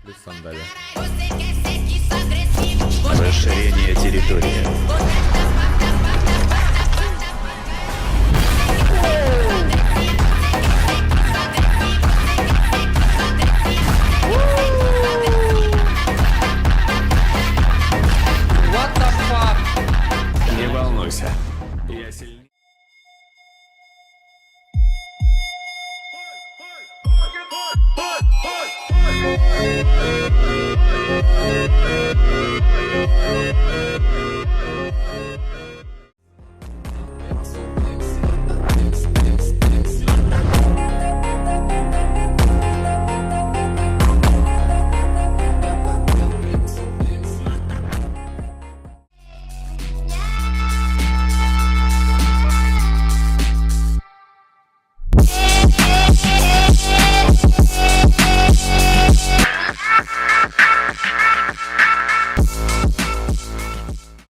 Плюс сандали. Расширение территории. What the fuck? Не волнуйся. Я сильнее.